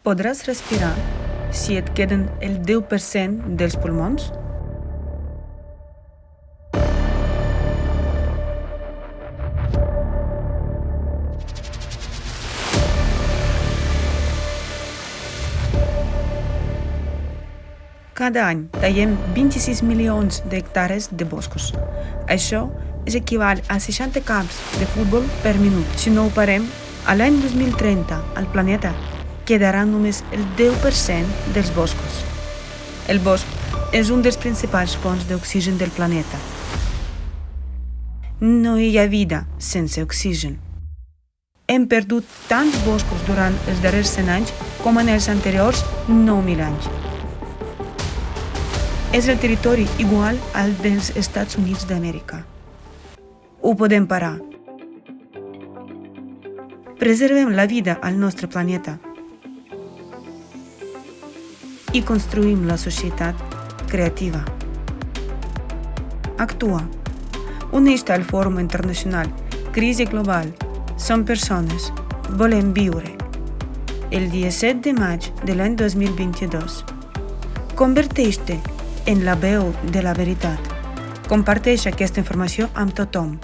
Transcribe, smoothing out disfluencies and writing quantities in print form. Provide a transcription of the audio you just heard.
Podràs respirar si et queden el 10% dels pulmons? Cada any tallem 26 milions d'hectàrees de boscos. Això és equival a 60 camps de futbol per minut. Si no ho parem, a l'any 2030 al planeta quedarà només el 10% dels boscos. El bosc és un dels principals fonts d'oxigen del planeta. No hi ha vida sense oxigen. Hem perdut tants boscos durant els darrers 100 anys com en els anteriors 9.000 anys. És el territori igual al dels Estats Units d'Amèrica. Ho podem parar. Preservem la vida al nostre planeta i construïm la societat creativa. Actua. Uneix-te al Fòrum Internacional Crisi Global. Som persones. Volem viure. El dia 7 de maig de l'any 2022. Converteix-te en la veu de la veritat. Comparteix aquesta informació amb tothom.